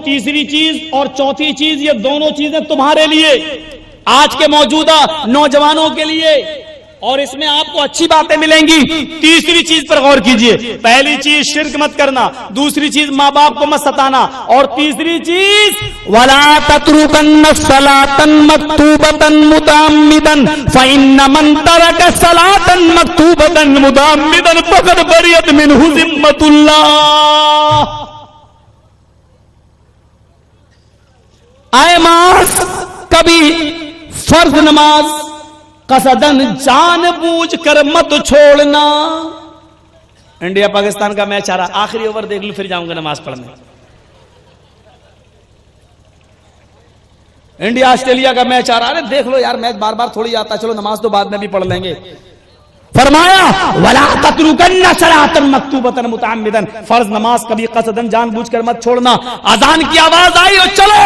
تیسری چیز اور چوتھی چیز، یہ دونوں چیزیں تمہارے لیے، آج کے موجودہ نوجوانوں کے لیے، اور اس میں آپ کو اچھی باتیں ملیں گی۔ تیسری چیز پر غور کیجئے، پہلی چیز شرک مت کرنا، دوسری چیز ماں باپ کو مت ستانا، اور تیسری چیز وَلَا تَتْرُكَنَّ الصَّلَاةَ مَكْتُوبَةً مُتَعَمِّدًا فَإِنَّ مَنْ تَرَكَ الصَّلَاةَ مَكْتُوبَةً مُتَعَمِّدًا فَقَدْ بَرِئَتْ مِنْهُ ذِمَّةُ اللَّهِ۔ اے ماس، کبھی فرض نماز قصدن جان بوجھ کر مت چھوڑنا۔ انڈیا پاکستان کا میچ آ رہا، آخری اوور دیکھ لوں پھر جاؤں گا نماز پڑھنے۔ انڈیا آسٹریلیا کا میچ آ رہا ہے، دیکھ لو یار، میچ بار بار تھوڑی آتا، چلو نماز تو بعد میں بھی پڑھ لیں گے۔ فرمایا وَلَا تَتْرُكَنَّ صَلَاةً مَكْتُوبَةً مُتَعَمِّدًا، فرض نماز کبھی قصدن جان بوجھ کر مت چھوڑنا۔ اذان کی آواز آئی اور چلو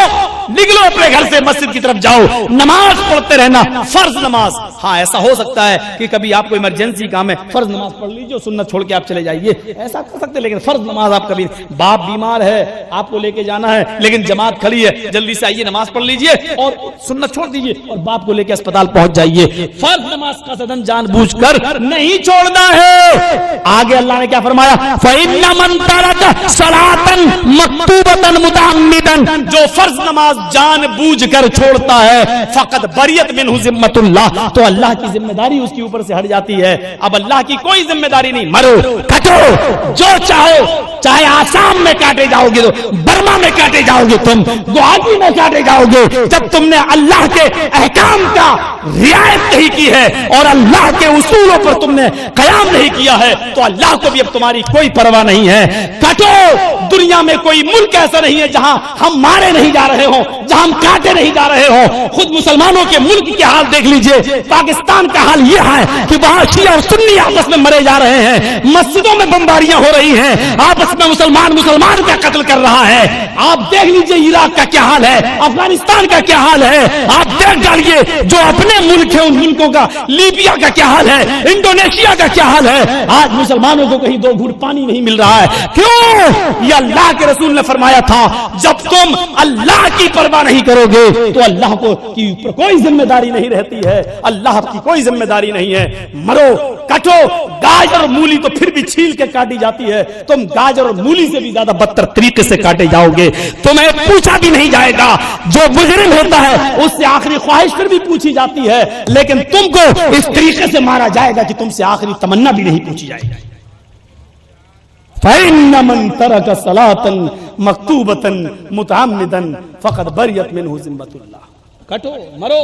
نکلو اپنے گھر سے مسجد کی طرف جاؤ، نماز پڑھتے رہنا، فرض نماز۔ ہاں ایسا ہو سکتا ہے کہ کبھی آپ کو ایمرجنسی کام ہے، فرض نماز پڑھ لیجیے، سنت چھوڑ کے آپ چلے جائیے، ایسا کر سکتے، لیکن فرض نماز آپ کبھی، باپ بیمار ہے آپ کو لے کے جانا ہے لیکن جماعت کھڑی ہے، جلدی سے آئیے نماز پڑھ لیجیے اور سنت چھوڑ دیجیے اور باپ کو لے کے اسپتال پہنچ جائیے۔ فرض نماز قصدن جان بوجھ کر نہیں چھوڑنا ہے۔ آگے اللہ نے کیا فرمایا؟ فَإِنَّ مَن تَرَكَ صَلَاةً مَكْتُوبَةً مُتَعَمِّدًا، جو فرض نماز جان بوجھ کر چھوڑتا ہے، فقط بریت منہ ذمۃ اللہ، تو اللہ کی ذمہ داری اس کے اوپر سے ہٹ جاتی ہے۔ اب اللہ کی کوئی ذمہ داری نہیں، مرو کٹو جو چاہو، چاہے آسام میں کاٹے جاؤ گے تو برما میں کاٹے جاؤ گے، تم گوہاٹی میں کاٹے جاؤ گے، جب تم نے اللہ کے احکام کا رعایت نہیں کی ہے اور اللہ کے اصولوں پر تم نے قیام نہیں کیا ہے تو اللہ کو بھی اب تمہاری کوئی پرواہ نہیں ہے۔ کٹو، دنیا میں کوئی ملک ایسا نہیں ہے جہاں ہم مارے نہیں جا رہے ہوں، جہاں ہم کاٹے نہیں جا رہے ہوں۔ خود مسلمانوں کے ملک کے حال دیکھ لیجئے، پاکستان کا حال یہ ہے کہ وہاں شیعہ اور سنی آپس میں مرے جا رہے ہیں، مسجدوں میں بمباریاں ہو رہی ہیں، آپس میں مسلمان کا قتل کر رہا ہے۔ آپ دیکھ لیجئے عراق کا کیا حال ہے، افغانستان کا کیا حال ہے، آپ دیکھ ڈالیے جو اپنے ملک ہیں ان ملکوں کا، لیبیا کا کیا حال ہے، انڈونیشیا کا کیا حال ہے۔ آج مسلمانوں کو کہیں دو گھونٹ پانی نہیں مل رہا ہے، کیوں؟ یہ اللہ کے رسول نے فرمایا تھا جب تم اللہ کی پرواہ نہیں کرو گے تو اللہ کو کی اوپر کوئی ذمہ داری نہیں رہتی ہے، اللہ کی کوئی ذمہ داری نہیں ہے۔ مرو کٹو، گاجر اور مولی تو پھر بھی چھیل کے کاٹی جاتی ہے، تم گاجر اور مولی سے بھی زیادہ بدتر طریقے سے کاٹے جاؤ گے، تمہیں پوچھا بھی نہیں جائے گا۔ جو مجرم ہوتا ہے اس سے آخری خواہش پھر بھی پوچھی جاتی ہے، لیکن تم کو اس طریقے سے مارا جائے گا کہ تم سے آخری تمنا بھی نہیں پوچھی جائے گی۔ فَإِنَّ مَن تَرَكَ صَلَاةً مَكْتُوبَةً مُتَعَمِّدًا فَقَدْ بَرِئَتْ مِنْهُ ذِمَّةُ اللَّهِ۔ کٹو مرو۔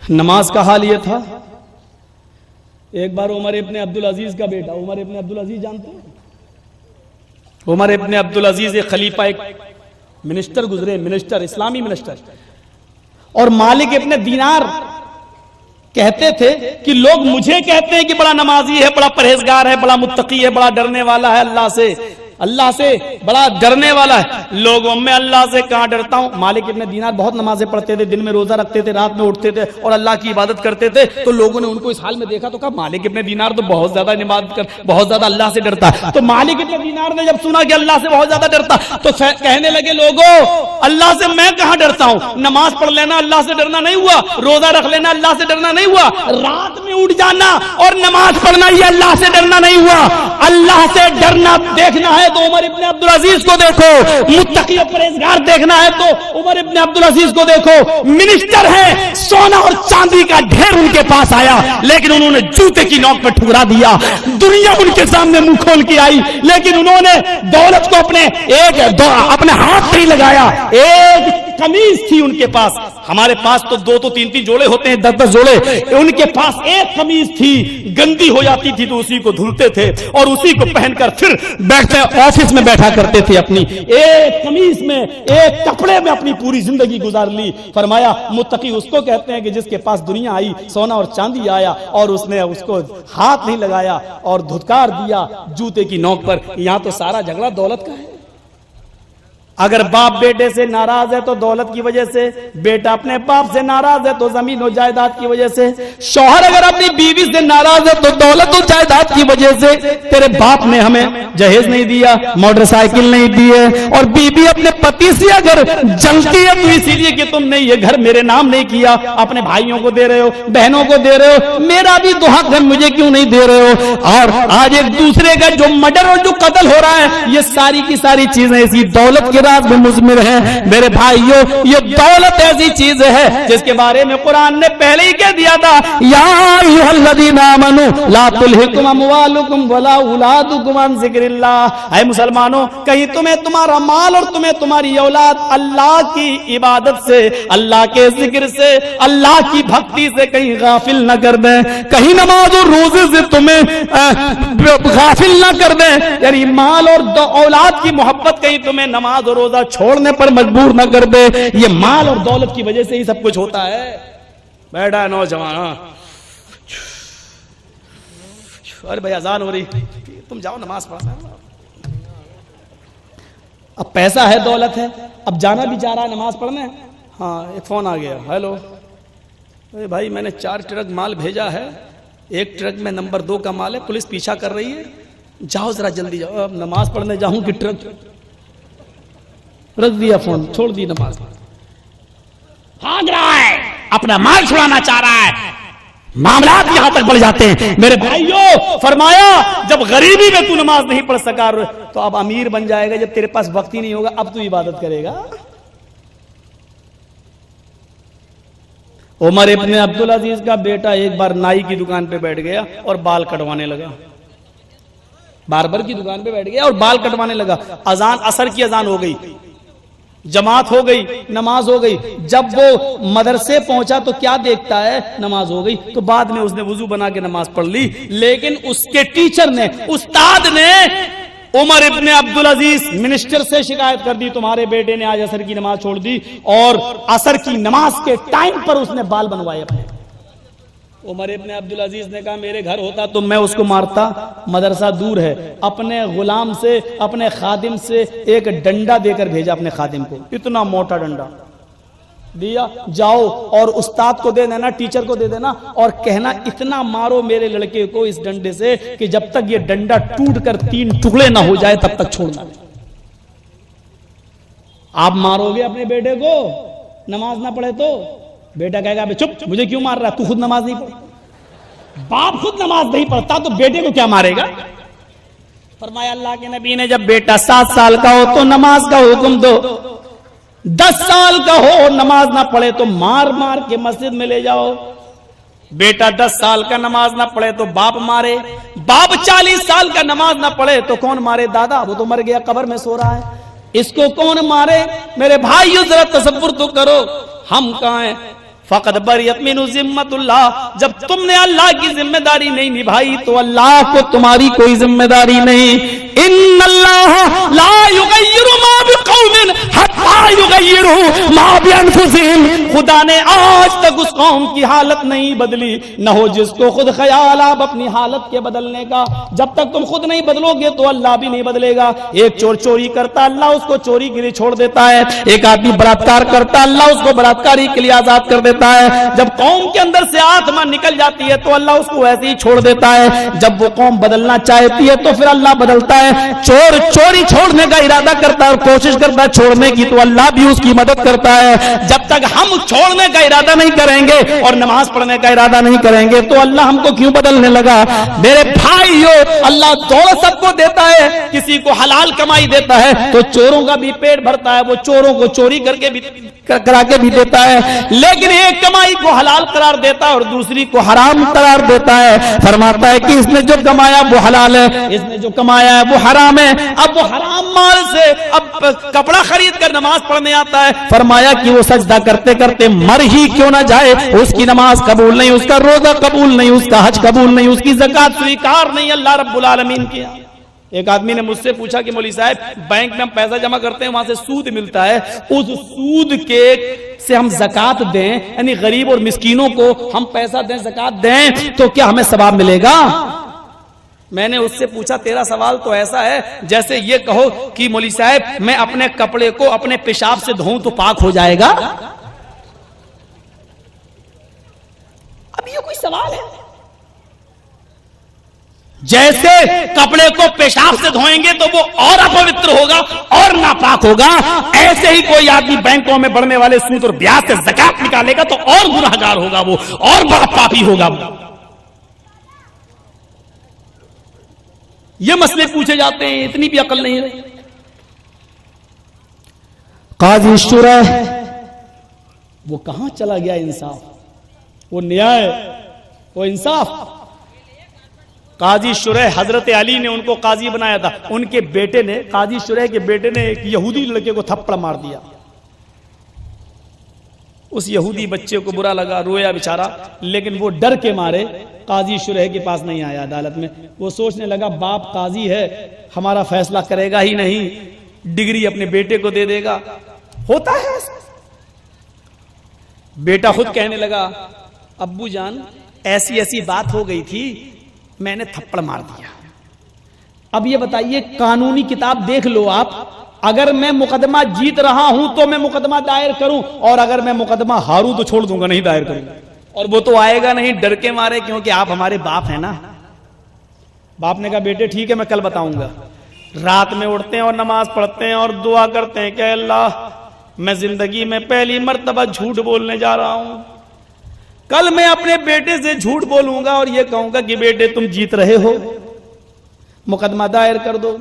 نماز کا حال یہ تھا، ایک بار عمر ابن عبدالعزیز کا بیٹا، عمر ابن عبدالعزیز جانتے ہیں؟ عمر ابن عبدالعزیز ایک خلیفہ، ایک منسٹر گزرے، منسٹر، اسلامی منسٹر، اور مالک ابن دینار کہتے تھے کہ لوگ مجھے کہتے ہیں کہ بڑا نمازی ہے، بڑا پرہیزگار ہے، بڑا متقی ہے، بڑا ڈرنے والا ہے اللہ سے بڑا ڈرنے والا ہے، لوگوں میں اللہ سے کہاں ڈرتا ہوں۔ مالک ابن دینار بہت نمازیں پڑھتے تھے، دن میں روزہ رکھتے تھے، رات میں اٹھتے تھے اور اللہ کی عبادت کرتے تھے، تو لوگوں نے ان کو اس حال میں دیکھا تو کہا مالک ابن دینار تو بہت زیادہ عبادت بہت زیادہ اللہ سے ڈرتا ہے۔ تو مالک ابن دینار نے جب سنا کہ اللہ سے بہت زیادہ ڈرتا تو کہنے لگے لوگوں اللہ سے میں کہاں ڈرتا ہوں، نماز پڑھ لینا اللہ سے ڈرنا نہیں ہوا، روزہ رکھ لینا اللہ سے ڈرنا نہیں ہوا، رات میں اٹھ جانا اور نماز پڑھنا یہ اللہ سے ڈرنا نہیں ہوا۔ اللہ سے ڈرنا دیکھنا ہے تو عمر ابن عبدالعزیز کو دیکھو، متقی و پرہیزگار دیکھنا ہے تو عمر ابن عبدالعزیز کو دیکھو۔ منسٹر ہے، سونا اور چاندی کا ڈھیر ان کے پاس آیا لیکن انہوں نے جوتے کی نوک پہ ٹھکرا دیا، دنیا ان کے سامنے منہ کھول کے آئی لیکن انہوں نے دولت کو اپنے ہاتھ نہیں لگایا۔ ایک قمیض تھی ان کے پاس، ہمارے پاس تو دو تین جوڑے ہوتے ہیں، 10 جوڑے، ان کے پاس ایک قمیض تھی، گندی ہو جاتی تھی تو اسی کو دھلتے تھے اور اسی کو پہن کر پھر بیٹھتے آفس میں بیٹھا کرتے تھے، اپنی ایک قمیض میں ایک کپڑے میں اپنی پوری زندگی گزار لی۔ فرمایا متقی اس کو کہتے ہیں کہ جس کے پاس دنیا آئی، سونا اور چاندی آیا اور اس نے اس کو ہاتھ نہیں لگایا اور دھتکار دیا جوتے کی نوک پر۔ یہاں تو سارا جھگڑا دولت کا ہے، اگر باپ بیٹے سے ناراض ہے تو دولت کی وجہ سے، بیٹا اپنے باپ سے ناراض ہے تو زمین و جائیداد کی وجہ سے، شوہر اگر اپنی بیوی سے ناراض ہے تو دولت و جائیداد کی وجہ سے، تیرے باپ نے ہمیں جہیز نہیں دیا، موٹر سائیکل نہیں دی ہے، اور بیوی اپنے پتی سے اگر جلتی ہے تو اسی لیے کہ تم نے یہ گھر میرے نام نہیں کیا، اپنے بھائیوں کو دے رہے ہو، بہنوں کو دے رہے ہو، میرا بھی تو حق ہے، مجھے کیوں نہیں دے رہے ہو؟ اور آج ایک دوسرے کا جو مرڈر اور جو قتل ہو رہا ہے، یہ ساری کی ساری چیزیں اسی دولت کے راز میں مضمر ہیں۔ میرے بھائیوں، یہ دولت ایسی چیز ہے جس کے بارے میں قرآن نے پہلے ہی کہہ دیا تھا، یا ایھا الذین آمنوا لا تلھکم اموالکم ولا اولادکم عن ذکر اللہ۔ اے مسلمانوں، کہیں تمہیں تمہارا مال اور تمہیں تمہاری اولاد اللہ کی عبادت سے، اللہ کے ذکر سے، اللہ کی بھکتی سے کہیں غافل نہ کر دیں، کہیں نماز اور روزے سے تمہیں غافل نہ کر دیں، یعنی مال اور اولاد کی محبت کہیں تمہیں نماز اور روزہ چھوڑنے پر مجبور نہ کر دے۔ یہ مال اور دولت کی وجہ سے ہی سب کچھ ہوتا ہے۔ بیٹھا نوجوان، ارے بھائی اذان ہو رہی، تم جاؤ نماز پڑھنا۔ اب پیسہ ہے، دولت ہے، اب جانا بھی چاہ رہا ہے نماز پڑھنے۔ ہاں ایک فون آ گیا، ہیلو بھائی میں نے 4 ٹرک مال بھیجا ہے، 1 ٹرک میں نمبر 2 کا مال ہے، پولیس پیچھا کر رہی ہے، جاؤ ذرا جلدی جاؤ۔ اب نماز پڑھنے جاؤں کہ ٹرک رکھ دیا، فون چھوڑ دی، نماز بھاگ رہا ہے، اپنا مال چھڑانا چاہ رہا ہے، معاملات یہاں تک بڑھ جاتے ہیں۔ میرے بھائیوں، فرمایا جب غریبی میں تو نماز نہیں پڑھ سکا تو اب امیر بن جائے گا، جب تیرے پاس وقت ہی نہیں ہوگا اب تو عبادت کرے گا۔ عمر ابن عبدالعزیز کا بیٹا ایک بار نائی کی دکان پہ بیٹھ گیا اور بال کٹوانے لگا، باربر کی دکان پہ بیٹھ گیا اور بال کٹوانے لگا۔ اذان عصر کی اذان ہو گئی، جماعت ہو گئی، نماز ہو گئی۔ جب وہ مدرسے پہنچا تو کیا دیکھتا ہے؟ نماز ہو گئی۔ تو بعد میں اس نے وضو بنا کے نماز پڑھ لی، لیکن اس کے ٹیچر نے، استاد نے عمر ابن عبدالعزیز منسٹر سے شکایت کر دی، تمہارے بیٹے نے آج عصر کی نماز چھوڑ دی، اور عصر کی نماز کے ٹائم پر اس نے بال بنوائے اپنے۔ عمر ابن عبدالعزیز نے کہا میرے گھر ہوتا تو میں اس کو مارتا، مدرسہ دور ہے۔ اپنے غلام سے، اپنے خادم سے ایک ڈنڈا دے کر بھیجا اپنے خادم کو، اتنا موٹا ڈنڈا دیا، جاؤ اور استاد کو دے دینا، ٹیچر کو دے دینا، اور کہنا اتنا مارو میرے لڑکے کو اس ڈنڈے سے کہ جب تک یہ ڈنڈا ٹوٹ کر 3 ٹکڑے نہ ہو جائے تب تک چھوڑنا نہیں۔ آپ مارو گے اپنے بیٹے کو نماز نہ پڑھے تو؟ بیٹا کہے گا چپ، مجھے کیوں مار رہا ہے، تو خود نماز نہیں پڑھ۔ باپ خود نماز نہیں پڑھتا تو بیٹے کو کیا مارے گا؟ فرمایا اللہ کے نبی نے جب بیٹا 7 سال کا ہو تو نماز کا حکم دو، 10 سال کا ہو اور نماز نہ پڑھے تو مار مار کے مسجد میں لے جاؤ۔ بیٹا 10 سال کا نماز نہ پڑھے تو باپ مارے، باپ 40 سال کا نماز نہ پڑھے تو کون مارے؟ دادا، وہ تو مر گیا، قبر میں سو رہا ہے، اس کو کون مارے؟ میرے بھائیو ذرا تصور تو کرو، ہم کہاں ہیں؟ فقط بریت منہ ذمت اللہ، جب تم نے اللہ کی ذمہ داری نہیں نبھائی تو اللہ کو تمہاری کوئی ذمہ داری نہیں۔ ان اللہ لا یغیر ما بقوم حتی یغیروا ما بانفسہم، خدا نے آج تک اس قوم کی حالت نہیں بدلی، نہ ہو جس کو خود خیال آپ اپنی حالت کے بدلنے کا۔ جب تک تم خود نہیں بدلو گے تو اللہ بھی نہیں بدلے گا۔ ایک چور چوری کرتا، اللہ اس کو چوری کے لیے چھوڑ دیتا ہے۔ ایک آدمی بلاత్కాر کرتا، اللہ اس کو بلاత్కాری کے لیے آزاد کر دیتا ہے۔ جب قوم کے اندر سے آتما نکل جاتی ہے تو اللہ اس کو ایسے ہی چھوڑ دیتا ہے۔ جب وہ قوم بدلنا چاہتی ہے تو پھر اللہ بدلتا ہے۔ چور چوری چھوڑنے کا ارادہ کرتا ہے اور کوشش کرتا ہے چھوڑنے کی تو اللہ بھی اس کی مدد کرتا ہے۔ جب تک ہم چھوڑنے کا ارادہ نہیں کریں گے اور نماز پڑھنے کا ارادہ نہیں کریں گے تو اللہ ہم کو کیوں بدلنے لگا؟ میرے بھائیو، اللہ دولت سب کو دیتا ہے، کسی کو حلال کمائی دیتا ہے تو چوروں کا بھی پیٹ بھرتا ہے، وہ چوروں کو چوری کرا کے بھی دیتا ہے، لیکن ایک کمائی کو حلال قرار دیتا ہے اور دوسری کو حرام قرار دیتا ہے۔ فرماتا ہے کہ اس نے جو کمایا وہ حلال ہے، اس نے جو کمایا ہے وہ حرام ہے۔ اب وہ حرام مال سے اب کپڑا خرید کر نماز پڑھنے آتا ہے، فرمایا کہ وہ سجدہ کرتے کرتے مر ہی کیوں نہ جائے، اس کی نماز قبول نہیں، اس کا روزہ قبول نہیں، اس کا حج قبول نہیں، اس کی زکات سویکار نہیں اللہ رب العالمین کی۔ ایک آدمی نے مجھ سے پوچھا کہ مولوی صاحب بینک میں ہم پیسہ جمع کرتے ہیں، وہاں سے سود ملتا ہے، اس سود کے سے ہم زکات دیں، یعنی غریب اور مسکینوں کو ہم پیسہ دیں، زکات دیں تو کیا ہمیں ثواب ملے گا؟ میں نے اس سے پوچھا تیرا سوال تو ایسا ہے جیسے یہ کہو کہ مولوی صاحب میں اپنے کپڑے کو اپنے پیشاب سے دھوؤں تو پاک ہو جائے گا؟ اب یہ کوئی سوال ہے؟ جیسے کپڑے کو پیشاب سے دھوئیں گے تو وہ اور اپوتر ہوگا اور ناپاک ہوگا، ایسے ہی کوئی آدمی بینکوں میں بڑھنے والے سود اور بیاج سے زکات نکالے گا تو اور گنہگار ہوگا، وہ اور بڑا پاپی ہوگا۔ یہ مسئلے پوچھے جاتے ہیں، اتنی بھی عقل نہیں ہے۔ قاضی شرح وہ کہاں چلا گیا انصاف، وہ نیائے، وہ انصاف؟ قاضی شرح حضرت علی نے ان کو قاضی بنایا تھا، ان کے بیٹے نے، قاضی شرح کے بیٹے نے ایک یہودی لڑکے کو تھپڑ مار دیا۔ اس یہودی بچے کو برا لگا، رویا بیچارہ، لیکن وہ ڈر کے مارے قاضی شرح کے پاس نہیں آیا عدالت میں۔ وہ سوچنے لگا باپ قاضی ہے، ہمارا فیصلہ کرے گا ہی نہیں، ڈگری اپنے بیٹے کو دے دے گا۔ ہوتا ہے ایسا۔ بیٹا خود کہنے لگا ابو جان ایسی ایسی بات ہو گئی تھی، میں نے تھپڑ مار دیا۔ اب یہ بتائیے قانونی کتاب دیکھ لو آپ، اگر میں مقدمہ جیت رہا ہوں تو میں مقدمہ دائر کروں، اور اگر میں مقدمہ ہاروں تو چھوڑ دوں گا، نہیں دائر کروں گا۔ اور وہ تو آئے گا نہیں ڈر کے مارے، کیونکہ آپ ہمارے باپ ہیں نا۔ باپ نے کہا بیٹے ٹھیک ہے میں کل بتاؤں گا۔ رات میں اٹھتے ہیں اور نماز پڑھتے ہیں اور دعا کرتے ہیں کہ اللہ میں زندگی میں پہلی مرتبہ جھوٹ بولنے جا رہا ہوں، کل میں اپنے بیٹے سے جھوٹ بولوں گا اور یہ کہوں گا کہ بیٹے تم جیت رہے ہو، مقدمہ دائر کر دو،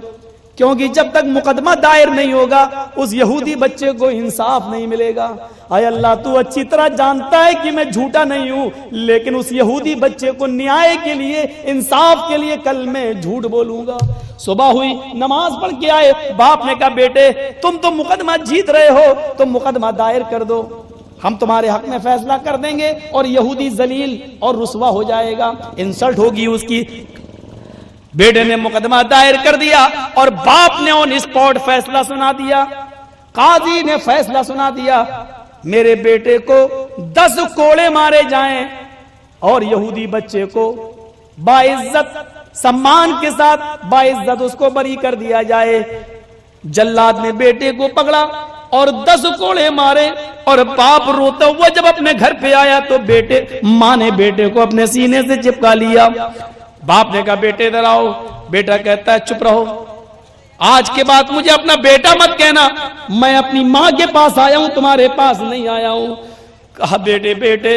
کیونکہ جب تک مقدمہ دائر نہیں ہوگا اس یہودی بچے کو انصاف نہیں ملے گا۔ اے اللہ تو اچھی طرح جانتا ہے کہ میں جھوٹا نہیں ہوں، لیکن اس یہودی بچے کو نیائے کے لیے، انصاف کے لیے کل میں جھوٹ بولوں گا۔ صبح ہوئی، نماز پڑھ کے آئے، باپ نے کہا بیٹے تم تو مقدمہ جیت رہے ہو، تم مقدمہ دائر کر دو، ہم تمہارے حق میں فیصلہ کر دیں گے اور یہودی ذلیل اور رسوا ہو جائے گا، انسلٹ ہوگی اس کی۔ بیٹے نے مقدمہ دائر کر دیا اور باپ نے آن اسپاٹ فیصلہ سنا دیا۔ قاضی نے فیصلہ سنا دیا میرے بیٹے کو 10 کوڑے مارے جائیں اور یہودی بچے کو باعزت سمان کے ساتھ باعزت اس کو بری کر دیا جائے۔ جلاد نے بیٹے کو پکڑا اور 10 کوڑے مارے، اور باپ روتا ہوا جب اپنے گھر پہ آیا تو ماں نے بیٹے کو اپنے سینے سے چپکا لیا۔ باپ نے کہا بیٹے ادھر آؤ، بیٹا کہتا ہے چپ رہو، آج کے بعد مجھے اپنا بیٹا مت کہنا، میں اپنی ماں کے پاس آیا ہوں، تمہارے پاس نہیں آیا ہوں۔ کہا بیٹے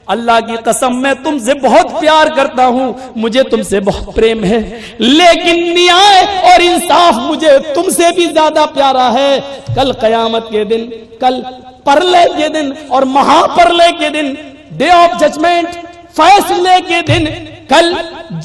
اللہ کی قسم میں تم سے بہت پیار کرتا ہوں، مجھے تم سے بہت پریم ہے، لیکن نیائے اور انصاف مجھے تم سے بھی زیادہ پیارا ہے۔ کل قیامت کے دن، کل پرلے کے دن اور مہا پرلے کے دن، ڈے آف ججمنٹ، فیصلے کے دن، کل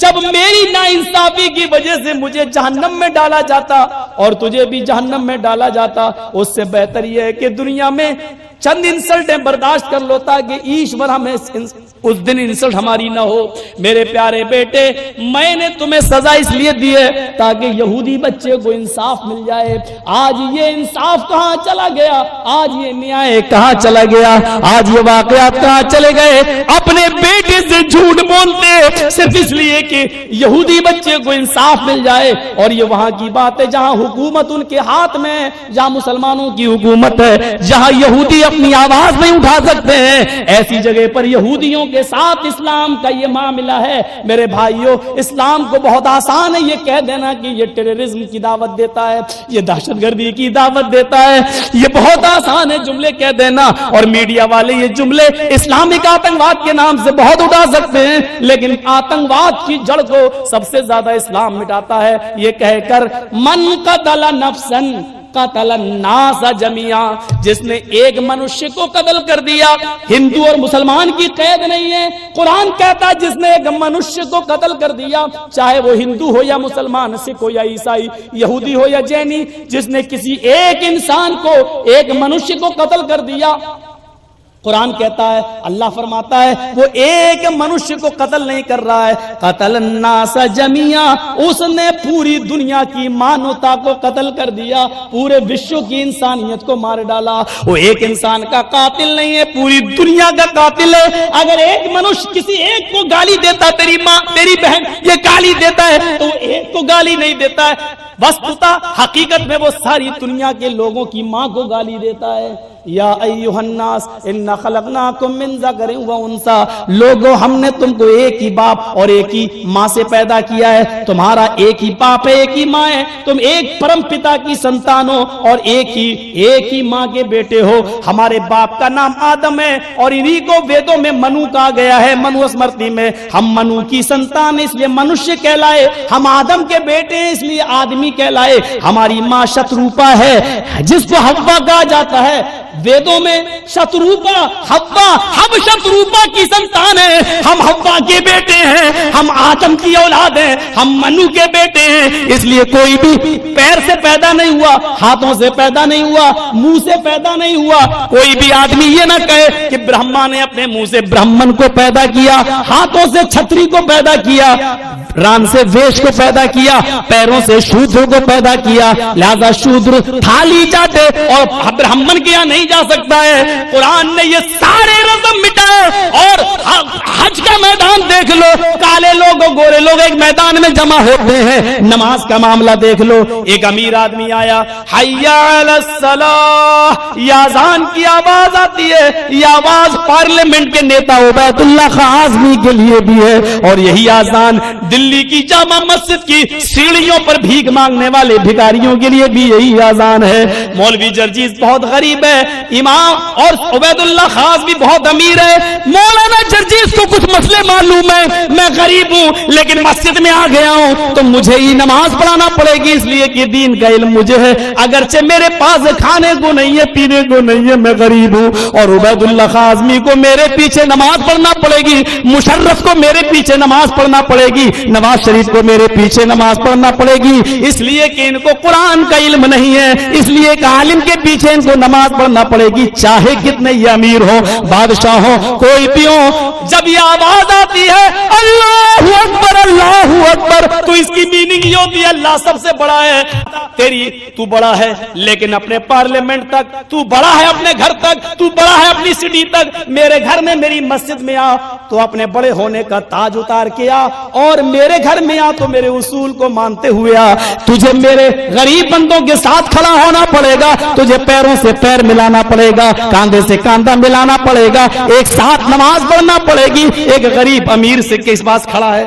جب میری ناانصافی کی وجہ سے مجھے جہنم میں ڈالا جاتا اور تجھے بھی جہنم میں ڈالا جاتا، اس سے بہتر یہ ہے کہ دنیا میں چند انسلٹیں برداشت کر لو تاکہ ایشور ہمیں اس دن انسلٹ ہماری نہ ہو۔ میرے پیارے بیٹے میں نے تمہیں سزا اس لیے دی ہے تاکہ یہودی بچے کو انصاف مل جائے۔ آج یہ انصاف کہاں چلا گیا؟ آج یہ نیائے کہاں چلا گیا؟ آج یہ واقعات کہاں چلے گئے؟ اپنے بیٹے سے جھوٹ بولتے صرف اس لیے کہ یہودی بچے کو انصاف مل جائے، اور یہ وہاں کی بات ہے جہاں حکومت ان کے ہاتھ میں ہے، جہاں مسلمانوں کی حکومت ہے، جہاں یہودی اپنی آواز نہیں اٹھا سکتے ہیں، ایسی جگہ پر یہودیوں کے ساتھ اسلام کا یہ معاملہ ہے۔ میرے بھائیوں اسلام کو بہت آسان ہے یہ کہہ دینا کہ یہ ٹیررزم کی دعوت دیتا ہے، یہ دہشت گردی کی دعوت دیتا ہے، یہ بہت آسان ہے جملے کہہ دینا، اور میڈیا والے یہ جملے اسلامک آتنکواد کے نام سے بہت اٹھا سکتے ہیں، لیکن آتنکواد کی جڑ کو سب سے زیادہ اسلام مٹاتا ہے یہ کہہ کر من قتل نفسا قتل الناس جميعا، جس نے ایک منشیہ کو قتل کر دیا، ہندو اور مسلمان کی قید نہیں ہے، قرآن کہتا ہے جس نے ایک منشیہ کو قتل کر دیا، چاہے وہ ہندو ہو یا مسلمان، سکھ ہو یا عیسائی، یہودی ہو یا جینی، جس نے کسی ایک انسان کو، ایک منشیہ کو قتل کر دیا، قرآن کہتا ہے، اللہ فرماتا ہے وہ ایک منشیہ کو قتل نہیں کر رہا ہے، قتل الناس جميعا، اس نے پوری دنیا کی مانوتا کو قتل کر دیا، پورے وشو کی انسانیت کو مار ڈالا۔ وہ ایک انسان کا قاتل نہیں ہے، پوری دنیا کا قاتل ہے۔ اگر ایک منشیہ کسی ایک کو گالی دیتا، تیری ماں تیری بہن یہ گالی دیتا ہے، تو وہ ایک کو گالی نہیں دیتا ہے، وسطتا حقیقت میں وہ ساری دنیا کے لوگوں کی ماں کو گالی دیتا ہے۔ یا ایھا الناس انا خلقناکم من ذکر و انثی، لوگو ہم نے تم کو ایک ہی باپ اور ایک ہی ماں سے پیدا کیا ہے، تمہارا ایک ہی باپ ہے، ایک ہی ماں ہے، تم ایک پرم پتا کی سنتان ہو اور ایک ہی ماں کے بیٹے ہو۔ ہمارے باپ کا نام آدم ہے اور انہی کو ویدوں میں منو کہا گیا ہے، منو اسمرتی میں ہم منو کی سنتان اس لیے منشیہ کہلائے، ہم آدم کے بیٹے ہیں اس لیے آدمی کہلائے۔ ہماری ماں شتروپا ہے جس کو حوا کہا جاتا ہے، ویدوں میں شتروپا حوا، ہم شتروپا کی سنتان ہیں، ہم حوا کے بیٹے ہیں، ہم آدم کی اولاد ہیں، ہم منو کے بیٹے ہیں۔ اس لیے کوئی بھی پیر سے پیدا نہیں ہوا، ہاتھوں سے پیدا نہیں ہوا، منہ سے پیدا نہیں ہوا۔ کوئی بھی آدمی یہ نہ کہے کہ برہما نے اپنے منہ سے برہمن کو پیدا کیا، ہاتھوں سے چھتری کو پیدا کیا، ران سے ویش کو پیدا کیا، پیروں سے شودر کو پیدا کیا، لہذا شودر تھالی چاٹے اور برہمن کیا نہیں جا سکتا ہے۔ قرآن نے یہ سارے رسم مٹائے، اور حج کا میدان دیکھ لو، کالے لوگ اور گورے لوگ ایک میدان میں جمع ہوتے ہیں۔ نماز کا معاملہ دیکھ لو، ایک امیر آدمی آیا، حی علی الصلاۃ، یہ اذان کی آواز آتی ہے، یہ آواز پارلیمنٹ کے نیتا عبید اللہ خان اعظمی کے لیے بھی ہے، اور یہی اذان دلی کی جامع مسجد کی سیڑھیوں پر بھیک مانگنے والے بھکاریوں کے لیے بھی یہی اذان ہے۔ مولوی جرجیز بہت غریب ہے، امام اور عبید اللہ خاص بھی بہت امیر ہے، مولانا جرجیز کو کچھ مسئلے معلوم ہے، میں غریب ہوں لیکن مسجد میں آ گیا ہوں تو مجھے ہی نماز پڑھانا پڑے گی، اس لیے کہ دین کا علم مجھے ہے، اگرچہ میرے پاس کھانے کو نہیں ہے، پینے کو نہیں ہے، میں غریب ہوں، اور عبید اللہ خاصمی کو میرے پیچھے نماز پڑھنا پڑے گی، مشرف کو میرے پیچھے نماز پڑھنا پڑے گی، نواز شریف کو میرے پیچھے نماز پڑھنا پڑے گی، اس لیے کہ ان کو قرآن کا علم نہیں ہے، اس لیے کہ عالم کے پیچھے ان کو نماز پڑھنا پڑے گی، چاہے کتنے ہی امیر ہو، بادشاہ ہو، کوئی بھی ہو۔ جب یہ آواز آتی ہے اللہ اکبر اللہ اکبر، تو اس کی میننگ یہ ہوتی ہے اللہ سب سے بڑا ہے، تو بڑا ہے لیکن اپنے پارلیمنٹ تک، تو بڑا ہے اپنے گھر تک، تو بڑا ہے اپنی سٹی تک، میرے گھر میں میری مسجد میں آ تو اپنے بڑے ہونے کا تاج اتار کے آ، اور میرے گھر میں آ تو میرے اصول کو مانتے ہوئے آ، تجھے میرے غریب بندوں کے ساتھ کھڑا ہونا پڑے گا، تجھے پیروں سے پیر ملانا پڑے گا، کاندھے سے کاندھا ملانا پڑے گا، ایک ساتھ نماز پڑھنا پڑے گی۔ ایک غریب امیر سے کس پاس کھڑا ہے،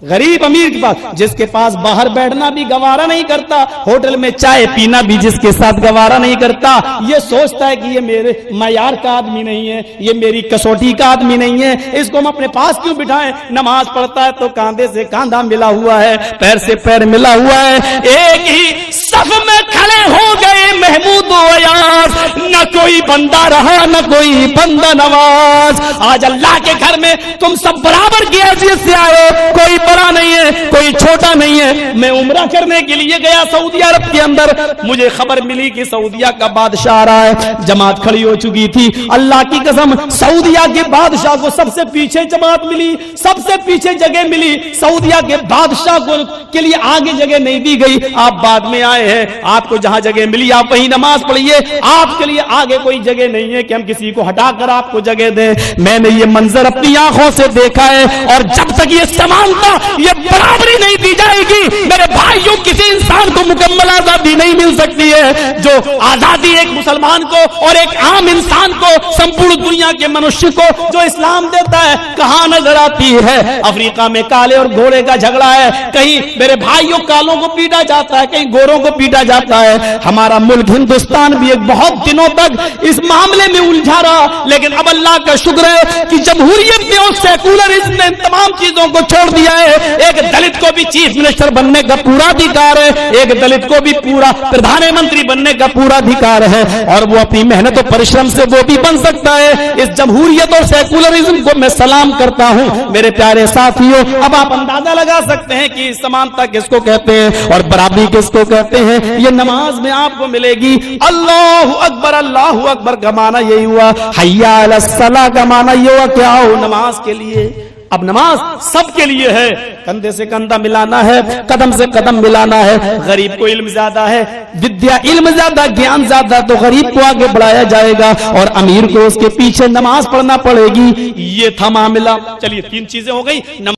غریب امیر کے پاس، جس کے پاس باہر بیٹھنا بھی گوارا نہیں کرتا، ہوٹل میں چائے پینا بھی جس کے ساتھ گوارا نہیں کرتا، یہ سوچتا ہے کہ یہ میرے معیار کا آدمی نہیں ہے، یہ میری کسوٹی کا آدمی نہیں ہے، اس کو ہم اپنے پاس کیوں بٹھائیں۔ نماز پڑھتا ہے تو کاندھے سے کاندھا ملا ہوا ہے، پیر سے پیر ملا ہوا ہے، ایک ہی صف میں کھڑے ہو گئے محمود و ایاز، نہ کوئی بندہ رہا نہ کوئی بندہ نواز۔ آج اللہ کے گھر میں تم سب برابر کی حیثیت سے آئے، کوئی بڑا نہیں ہے کوئی چھوٹا نہیں ہے۔ میں عمرہ کرنے کے لیے گیا سعودی عرب کے اندر، مجھے خبر ملی کہ سعودیہ کا بادشاہ آ رہا ہے، جماعت کھڑی ہو چکی تھی، اللہ کی قسم سعودیہ کے بادشاہ کو سب سے پیچھے جماعت ملی، سب سے پیچھے جگہ ملی، سعودیہ کے بادشاہ کو کے لیے آگے جگہ نہیں دی گئی، آپ بعد میں آئے ہیں، آپ کو جہاں جگہ ملی آپ وہیں نماز پڑھیے، آپ کے لیے آگے کوئی جگہ نہیں ہے کہ ہم کسی کو ہٹا کر آپ کو جگہ دیں۔ میں نے یہ منظر اپنی آنکھوں سے دیکھا ہے، اور جب تک یہ سمانتا، یہ برابری نہیں دی جائے گی میرے بھائیوں، کسی انسان کو مکمل آزادی نہیں مل سکتی ہے۔ جو آزادی ایک مسلمان کو اور ایک عام انسان کو، سمپورن دنیا کے منشیہ کو جو اسلام دیتا ہے، کہاں نظر آتی ہے؟ افریقہ میں کالے اور گورے کا جھگڑا ہے، کہیں میرے بھائیوں کالوں کو پیٹا جاتا ہے، کہیں گوروں کو پیٹا جاتا ہے۔ ہمارا ملک ہندوستان بھی ایک بہت دنوں تک اس معاملے میں الجھا رہا، لیکن اب اللہ کا شکر ہے کہ جمہوریت نے اور سیکولرزم نے تمام چیزوں کو چھوڑ دیا ہے۔ ایک دلت کو بھی چیف منسٹر بننے کا پورا ادھیکار ہے، ایک دلت کو بھی پورا پردھان منتری بننے کا پورا ادھیکار ہے اور وہ اپنی محنت و پریشرم سے وہ بھی بن سکتا ہے. اس جمہوریت اور سیکولرزم کو میں سلام کرتا ہوں. میرے پیارے ساتھیوں, اب آپ اندازہ لگا سکتے ہیں کہ سمانتا کس کو کہتے ہیں اور برابری کس کو کہتے ہیں. یہ نماز میں آپ کو ملے گی. اللہ اکبر کا معنی یہی ہوا, حی علی الصلاۃ کا معنی یہ ہوا کہ آؤ نماز کے لیے. اب نماز سب کے لیے ہے, کندھے سے کندھا ملانا ہے, قدم سے قدم ملانا ہے. غریب کو علم زیادہ ہے, ودیا علم زیادہ, گیان زیادہ, تو غریب کو آگے بڑھایا جائے گا اور امیر کو اس کے پیچھے نماز پڑھنا پڑے گی. یہ تھا معاملہ. چلیے 3 چیزیں ہو گئی.